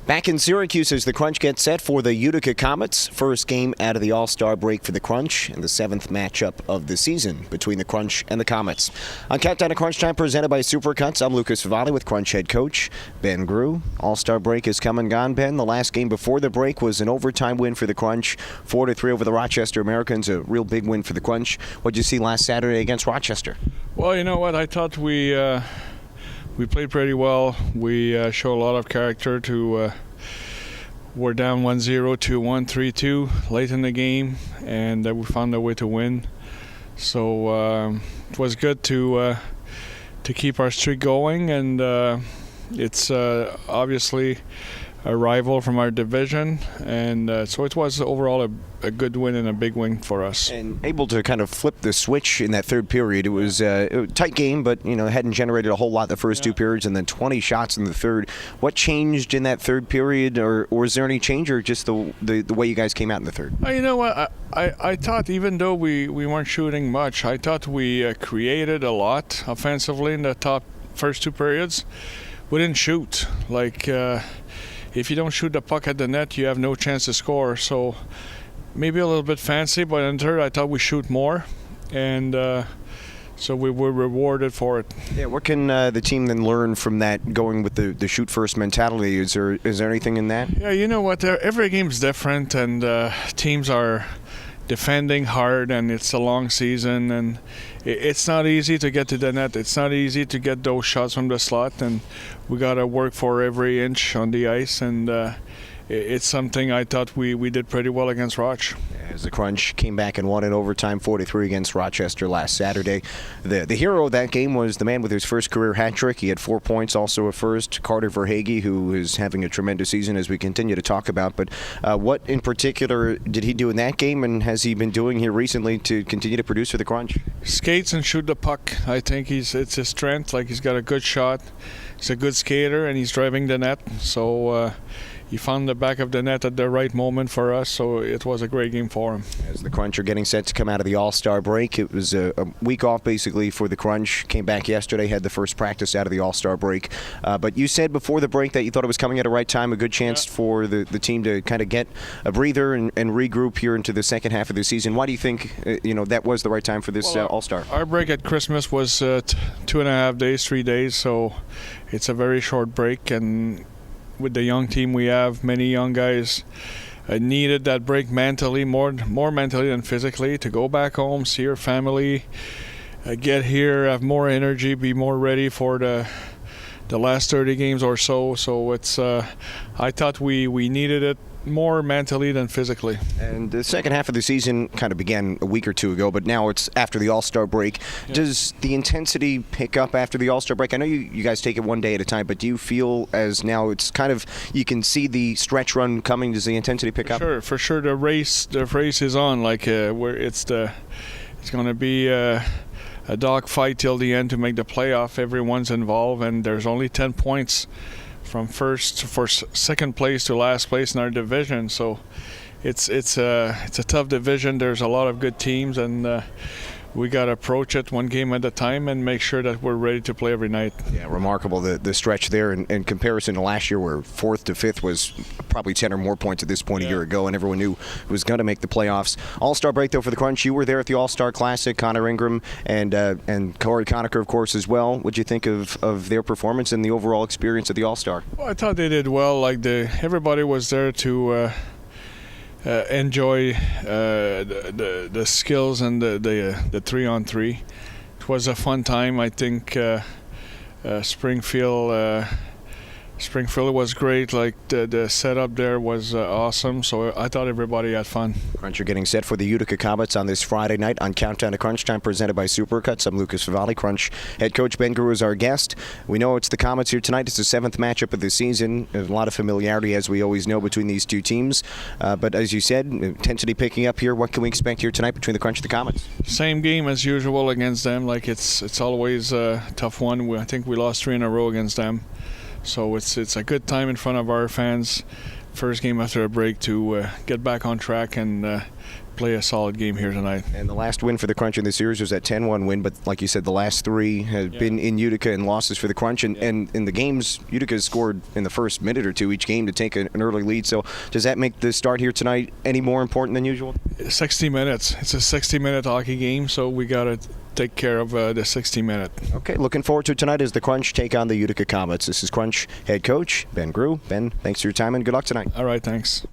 Back in Syracuse as the Crunch gets set for the Utica Comets. First game out of the All-Star break for the Crunch and the seventh matchup of the season between the Crunch and the Comets. On Countdown to Crunch Time presented by Supercuts, I'm Lucas Favali with Crunch head coach Ben Grew. All-Star break has come and gone, Ben. The last game before the break was an overtime win for the Crunch, 4-3 over the Rochester Americans, a real big win for the Crunch. What did you see last Saturday against Rochester? Well, you know what? I thought we played pretty well. We showed a lot of character to we're down 1-0, 2-1, 3-2 late in the game, and we found a way to win. So it was good to keep our streak going, and it's obviously a rival from our division, and so it was overall a good win and a big win for us. And able to kind of flip the switch in that third period. It was a tight game, but hadn't generated a whole lot the first two periods, and then 20 shots in the third. What changed in that third period, or is there any change, or just the way you guys came out in the third? You know what? I thought even though we weren't shooting much, I thought we created a lot offensively in the first two periods. We didn't shoot. If you don't shoot the puck at the net, you have no chance to score. So maybe a little bit fancy, but in third I thought we shoot more, and so we were rewarded for it. Yeah, what can the team then learn from that, going with the shoot first mentality? Is there anything in that? Yeah, you know what? Every game's different, and teams are defending hard, and it's a long season, and it's not easy to get to the net. It's not easy to get those shots from the slot, and we got to work for every inch on the ice, and it's something I thought we did pretty well against Roch. As the Crunch came back and won in overtime 4-3 against Rochester last Saturday. The hero of that game was the man with his first career hat trick. He had 4 points, also a first, Carter Verhage, who is having a tremendous season as we continue to talk about. But what in particular did he do in that game, and has he been doing here recently to continue to produce for the Crunch? Skates and shoot the puck. I think it's his strength. He's got a good shot. He's a good skater, and he's driving the net. So he found the back of the net at the right moment for us, so it was a great game for him. As the Crunch are getting set to come out of the All-Star break, it was a week off basically for the Crunch. Came back yesterday, had the first practice out of the All-Star break. But you said before the break that you thought it was coming at the right time, a good chance for the team to kind of get a breather and regroup here into the second half of the season. Why do you think that was the right time for this All-Star? Our break at Christmas was 2.5 days, 3 days, so it's a very short break, and with the young team we have, many young guys needed that break mentally, more mentally than physically, to go back home, see your family, get here, have more energy, be more ready for the last 30 games or so. So it's I thought we needed it more mentally than physically. And the second half of the season kind of began a week or two ago, but now it's after the All-Star break. Yeah. Does the intensity pick up after the All-Star break? I know you guys take it one day at a time, but do you feel as now it's kind of, you can see the stretch run coming, does the intensity pick up? For sure. The race is on, where it's going to be a dog fight till the end to make the playoff. Everyone's involved, and there's only 10 points from second place to last place in our division, so it's a tough division. There's a lot of good teams, and we got to approach it one game at a time and make sure that we're ready to play every night. Yeah, remarkable the stretch there in comparison to last year, where 4th to 5th was probably 10 or more points at this point a year ago, and everyone knew it was going to make the playoffs. All-Star break though for the Crunch. You were there at the All-Star Classic. Connor Ingram and Corey Conacher, of course, as well. What did you think of their performance and the overall experience of the All-Star? Well, I thought they did well. Everybody was there to enjoy the skills and the 3-on-3. It was a fun time. I think Springfield was great. The setup there was awesome, so I thought everybody had fun. Crunch are getting set for the Utica Comets on this Friday night on Countdown to Crunch Time presented by Supercuts. I'm Lucas Favali. Crunch head coach Ben Grew is our guest. We know it's the Comets here tonight. It's the 7th matchup of the season. There's a lot of familiarity, as we always know, between these two teams. But as you said, intensity picking up here. What can we expect here tonight between the Crunch and the Comets? Same game as usual against them. It's always a tough one. I think we lost 3 in a row against them. So it's a good time in front of our fans. First game after a break to get back on track and play a solid game here tonight. And the last win for the Crunch in the series was that 10-1 win, but like you said, the last three have been in Utica and losses for the Crunch. And in the games, Utica has scored in the first minute or two each game to take an early lead. So does that make the start here tonight any more important than usual? 60 minutes. It's a 60-minute hockey game, so we got to take care of the 60-minute. Okay, looking forward to tonight as the Crunch take on the Utica Comets. This is Crunch head coach Ben Grew. Ben, thanks for your time and good luck tonight. All right, thanks.